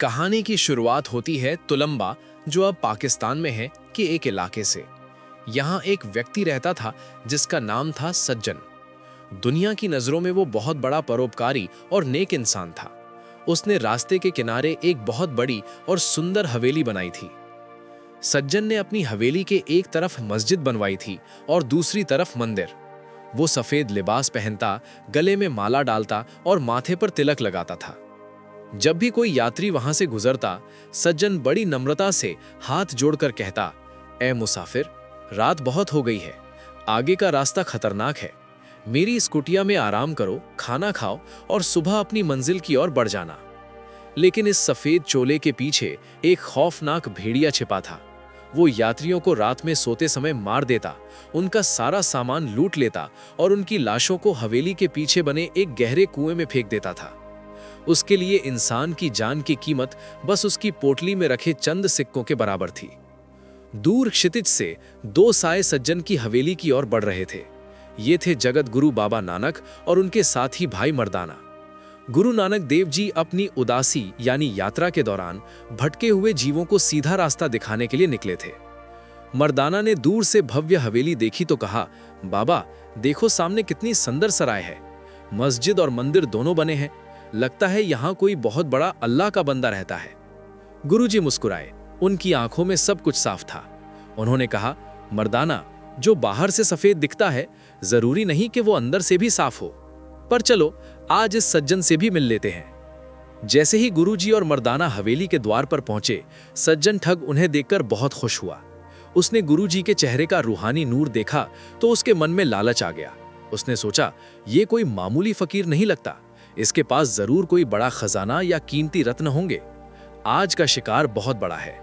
कहानी की शुरुआत होती है तुलंबा, जो अब पाकिस्तान में है, के एक इलाके से। यहाँ एक व्यक्ति रहता था जिसका नाम था सज्जन। दुनिया की नज़रों में वो बहुत बड़ा परोपकारी और नेक इंसान था। उसने रास्ते के किनारे एक बहुत बड़ी और सुंदर हवेली बनाई थी। सज्जन ने अपनी हवेली के एक तरफ मस्जिद बनवाई थी और दूसरी तरफ मंदिर। वो सफ़ेद लिबास पहनता, गले में माला डालता और माथे पर तिलक लगाता था। जब भी कोई यात्री वहां से गुजरता, सज्जन बड़ी नम्रता से हाथ जोड़कर कहता, ए मुसाफिर, रात बहुत हो गई है, आगे का रास्ता खतरनाक है। मेरी इस कुटिया में आराम करो, खाना खाओ और सुबह अपनी मंजिल की ओर बढ़ जाना। लेकिन इस सफेद चोले के पीछे एक खौफनाक भेड़िया छिपा था। वो यात्रियों को रात में सोते समय मार देता, उनका सारा सामान लूट लेता और उनकी लाशों को हवेली के पीछे बने एक गहरे कुएं में फेंक देता था। उसके लिए इंसान की जान की कीमत बस उसकी पोटली में रखे चंद सिक्कों के बराबर थी। दूर क्षितिज से दो साए सज्जन की हवेली की ओर बढ़ रहे थे। ये थे जगत गुरु बाबा नानक और उनके साथी भाई मर्दाना। गुरु नानक देव जी अपनी उदासी यानी यात्रा के दौरान भटके हुए जीवों को सीधा रास्ता दिखाने के लिए निकले थे। मर्दाना ने दूर से भव्य हवेली देखी तो कहा, बाबा देखो सामने कितनी सुंदर सराय है। मस्जिद और मंदिर दोनों बने हैं। लगता है यहाँ कोई बहुत बड़ा अल्लाह का बंदा रहता है। गुरुजी मुस्कुराए, उनकी आंखों में सब कुछ साफ था। उन्होंने कहा, मर्दाना, जो बाहर से सफेद दिखता है जरूरी नहीं कि वो अंदर से भी साफ हो। पर चलो आज इस सज्जन से भी मिल लेते हैं। जैसे ही गुरुजी और मर्दाना हवेली के द्वार पर पहुंचे, सज्जन ठग उन्हें देखकर बहुत खुश हुआ। उसने गुरुजी के चेहरे का रूहानी नूर देखा तो उसके मन में लालच आ गया। उसने सोचा, ये कोई मामूली फकीर नहीं लगता, इसके पास जरूर कोई बड़ा खजाना या कीमती रत्न होंगे। आज का शिकार बहुत बड़ा है।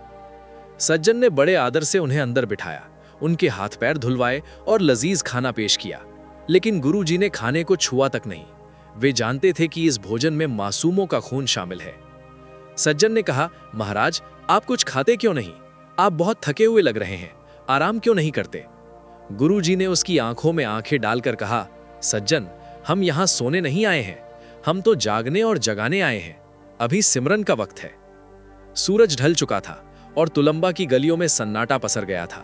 सज्जन ने बड़े आदर से उन्हें अंदर बिठाया, उनके हाथ पैर धुलवाए और लजीज खाना पेश किया। लेकिन गुरुजी ने खाने को छुआ तक नहीं। वे जानते थे कि इस भोजन में मासूमों का खून शामिल है। सज्जन ने कहा, महाराज आप कुछ खाते क्यों नहीं? आप बहुत थके हुए लग रहे हैं, आराम क्यों नहीं करते? गुरुजी ने उसकी आंखों में आंखें डालकर कहा, सज्जन, हम यहाँ सोने नहीं आए हैं, हम तो जागने और जगाने आए हैं। अभी सिमरन का वक्त है। सूरज ढल चुका था और तुलंबा की गलियों में सन्नाटा पसर गया था।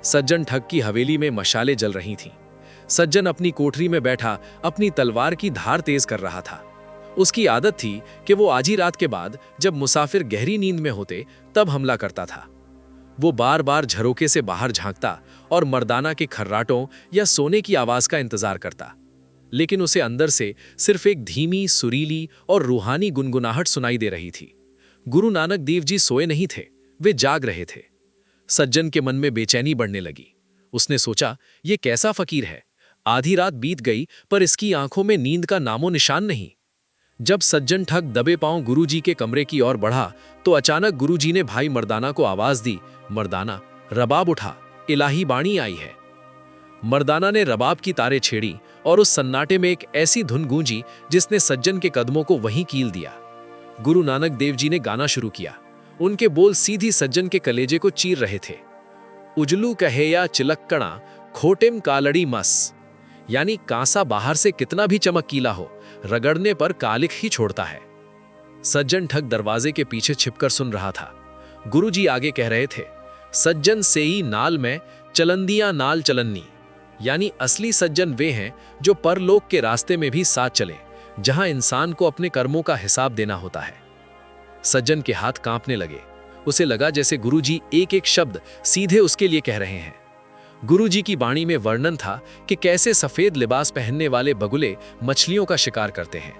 सज्जन ठग की हवेली में मशालें जल रही थीं। सज्जन अपनी कोठरी में बैठा अपनी तलवार की धार तेज कर रहा था। उसकी आदत थी कि वो आधी रात के बाद जब मुसाफिर गहरी नींद में होते तब हमला करता था। वो बार बार झरोके से बाहर झांकता और मर्दाना के खर्राटों या सोने की आवाज का इंतजार करता। लेकिन उसे अंदर से सिर्फ एक धीमी, सुरीली और रूहानी गुनगुनाहट सुनाई दे रही थी। गुरु नानक देव जी सोए नहीं थे, वे जाग रहे थे। सज्जन के मन में बेचैनी बढ़ने लगी। उसने सोचा, ये कैसा फकीर है, आधी रात बीत गई पर इसकी आंखों में नींद का नामो निशान नहीं। जब सज्जन ठग दबे पांव गुरुजी के कमरे की ओर बढ़ा तो अचानक गुरुजी ने भाई मर्दाना को आवाज दी, मर्दाना, रबाब उठा, इलाही बाणी आई है। मर्दाना ने रबाब की तारें छेड़ी और उस सन्नाटे में एक ऐसी धुन गूंजी जिसने सज्जन के कदमों को वहीं कील दिया। गुरु नानक देव जी ने गाना शुरू किया। उनके बोल सीधी सज्जन के कलेजे को चीर रहे थे। उजलू कहे या चिलक्कणा, खोटेम कालड़ी मस, यानी कांसा बाहर से कितना भी चमकीला हो, रगड़ने पर कालिक ही छोड़ता है। सज्जन ठग दरवाजे के पीछे छिपकर सुन रहा था। गुरुजी आगे कह रहे थे, सज्जन सेई नाल में चलंदियां नाल चलन्नी, यानी असली सज्जन वे हैं जो परलोक के रास्ते में भी साथ चले, जहां इंसान को अपने कर्मों का हिसाब देना होता है। सज्जन के हाथ कांपने लगे। उसे लगा जैसे गुरुजी एक एक शब्द सीधे उसके लिए कह रहे हैं। गुरुजी की वाणी में वर्णन था कि कैसे सफेद लिबास पहनने वाले बगुले मछलियों का शिकार करते हैं,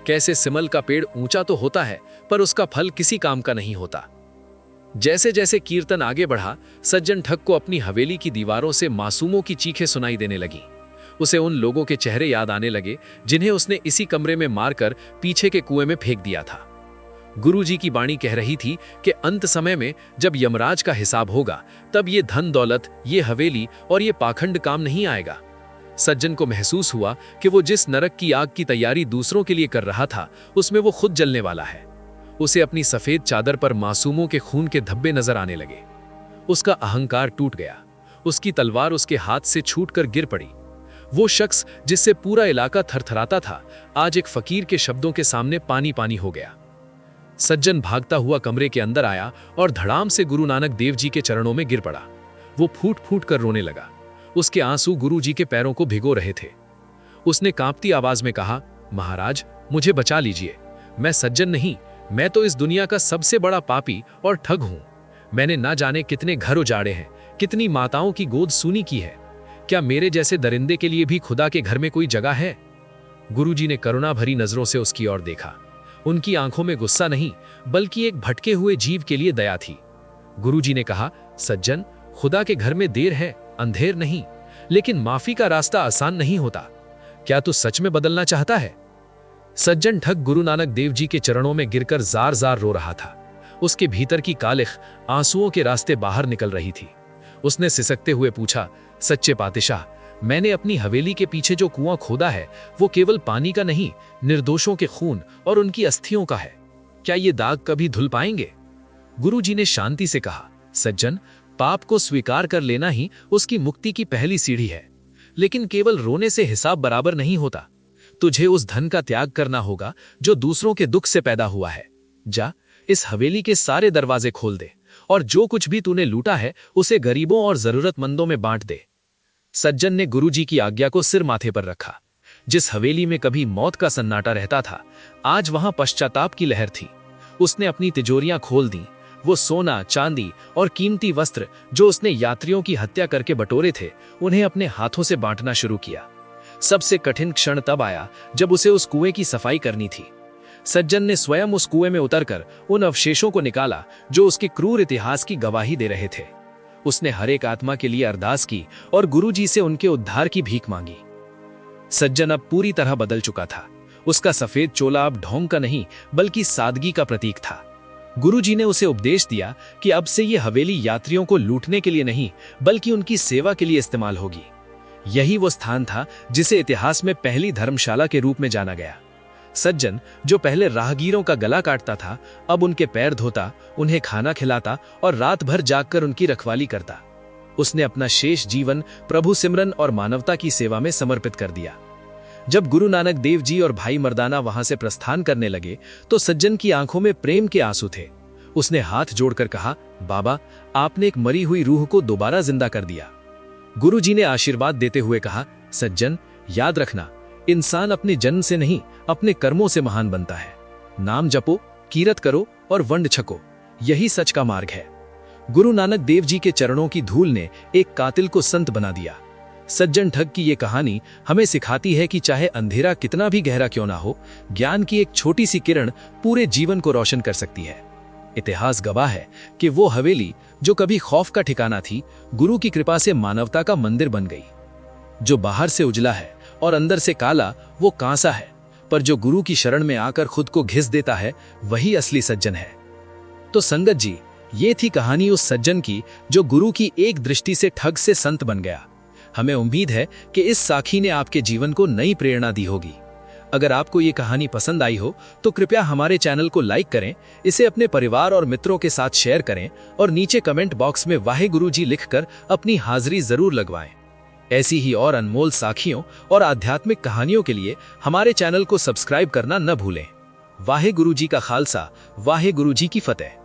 कैसे सिमल का पेड़ ऊंचा तो होता है पर उसका फल किसी काम का नहीं होता। जैसे जैसे कीर्तन आगे बढ़ा, सज्जन ठग को अपनी हवेली की दीवारों से मासूमों की चीखें सुनाई देने लगी। उसे उन लोगों के चेहरे याद आने लगे जिन्हें उसने इसी कमरे में मारकर पीछे के कुएं में फेंक दिया था। गुरुजी की वाणी कह रही थी कि अंत समय में जब यमराज का हिसाब होगा तब ये धन दौलत, ये हवेली और ये पाखंड काम नहीं आएगा। सज्जन को महसूस हुआ कि वो जिस नरक की आग की तैयारी दूसरों के लिए कर रहा था उसमें वो खुद जलने वाला है। उसे अपनी सफेद चादर पर मासूमों के खून के धब्बे नजर आने लगे। उसका अहंकार टूट गया। उसकी तलवार उसके हाथ से छूटकर गिर पड़ी। वो शख्स जिससे पूरा इलाका थरथराता था, आज एक फकीर के शब्दों के सामने पानी पानी हो गया। सज्जन भागता हुआ कमरे के अंदर आया और धड़ाम से गुरु नानक देव जी के चरणों में गिर पड़ा। वो फूट फूट कर रोने लगा। उसके आंसू गुरु जी के पैरों को भिगो रहे थे। उसने कांपती आवाज में कहा, महाराज मुझे बचा लीजिए, मैं सज्जन नहीं, मैं तो इस दुनिया का सबसे बड़ा पापी और ठग हूं। मैंने ना जाने कितने घर उजाड़े हैं, कितनी माताओं की गोद सूनी की है। क्या मेरे जैसे दरिंदे के लिए भी खुदा के घर में कोई जगह है? गुरुजी ने करुणा भरी नजरों से उसकी ओर देखा। उनकी आंखों में गुस्सा नहीं, बल्कि एक भटके हुए जीव के लिए दया थी। गुरुजी ने कहा, सज्जन, खुदा के घर में देर है, अंधेर नहीं, लेकिन माफी का रास्ता आसान नहीं होता। क्या तू सच में बदलना चाहता है? सज्जन ठग गुरु नानक देव जी के चरणों में गिरकर जार जार रो रहा था। उसके भीतर की कालिख आंसुओं के रास्ते बाहर निकल रही थी। उसने सिसकते हुए पूछा, सच्चे पातिशाह, मैंने अपनी हवेली के पीछे जो कुआं खोदा है वो केवल पानी का नहीं, निर्दोषों के खून और उनकी अस्थियों का है। क्या ये दाग कभी धुल पाएंगे? गुरुजी ने शांति से कहा, सज्जन, पाप को स्वीकार कर लेना ही उसकी मुक्ति की पहली सीढ़ी है। लेकिन केवल रोने से हिसाब बराबर नहीं होता। तुझे उस धन का त्याग करना होगा जो दूसरों के दुख से पैदा हुआ है। जा, इस हवेली के सारे दरवाजे खोल दे और जो कुछ भी तूने लूटा है उसे गरीबों और जरूरतमंदों में बांट दे। सज्जन ने गुरुजी की आज्ञा को सिर माथे पर रखा। जिस हवेली में कभी मौत का सन्नाटा रहता था, आज वहां पश्चाताप की लहर थी। उसने अपनी तिजोरियां खोल दी। वो सोना, चांदी और कीमती वस्त्र जो उसने यात्रियों की हत्या करके बटोरे थे, उन्हें अपने हाथों से बांटना शुरू किया। सबसे कठिन क्षण तब आया जब उसे उस कुएं की सफाई करनी थी। सज्जन ने स्वयं उस कुएं में उतरकर उन अवशेषों को निकाला जो उसके क्रूर इतिहास की गवाही दे रहे थे। उसने हर एक आत्मा के लिए अरदास की और गुरुजी से उनके उद्धार की भीख मांगी। सज्जन अब पूरी तरह बदल चुका था। उसका सफेद चोला अब ढोंग का नहीं, बल्कि सादगी का प्रतीक था। गुरुजी ने उसे उपदेश दिया कि अब से ये हवेली यात्रियों को लूटने के लिए नहीं, बल्कि उनकी सेवा के लिए इस्तेमाल होगी। यही वो स्थान था जिसे इतिहास में पहली धर्मशाला के रूप में जाना गया। सज्जन, जो पहले राहगीरों का गला काटता था, अब उनके पैर धोता, उन्हें खाना खिलाता और रात भर जागकर उनकी रखवाली करता। उसने अपना शेष जीवन प्रभु सिमरन और मानवता की सेवा में समर्पित कर दिया। जब गुरु नानक देव जी और भाई मर्दाना वहां से प्रस्थान करने लगे तो सज्जन की आंखों में प्रेम के आंसू थे। उसने हाथ जोड़कर कहा, बाबा, आपने एक मरी हुई रूह को दोबारा जिंदा कर दिया। गुरुजी ने आशीर्वाद देते हुए कहा, सज्जन, याद रखना, इंसान अपने जन्म से नहीं, अपने कर्मों से महान बनता है। नाम जपो, कीरत करो और वंड छको, यही सच का मार्ग है। गुरु नानक देव जी के चरणों की धूल ने एक कातिल को संत बना दिया। सज्जन ठग की ये कहानी हमें सिखाती है कि चाहे अंधेरा कितना भी गहरा क्यों ना हो, ज्ञान की एक छोटी सी किरण पूरे जीवन को रोशन कर सकती है। इतिहास गवाह है कि वो हवेली जो कभी खौफ का ठिकाना थी, गुरु की कृपा से मानवता का मंदिर बन गई। जो बाहर से उजला है और अंदर से काला, वो कांसा है, पर जो गुरु की शरण में आकर खुद को घिस देता है, वही असली सज्जन है। तो संगत जी, ये थी कहानी उस सज्जन की जो गुरु की एक दृष्टि से ठग से संत बन गया। हमें उम्मीद है कि इस साखी ने आपके जीवन को नई प्रेरणा दी होगी। अगर आपको ये कहानी पसंद आई हो तो कृपया हमारे चैनल को लाइक करें, इसे अपने परिवार और मित्रों के साथ शेयर करें और नीचे कमेंट बॉक्स में वाहेगुरु जी लिखकर अपनी हाजिरी जरूर लगवाएं। ऐसी ही और अनमोल साखियों और आध्यात्मिक कहानियों के लिए हमारे चैनल को सब्सक्राइब करना न भूलें। वाहेगुरु जी का खालसा, वाहेगुरु जी की फतेह।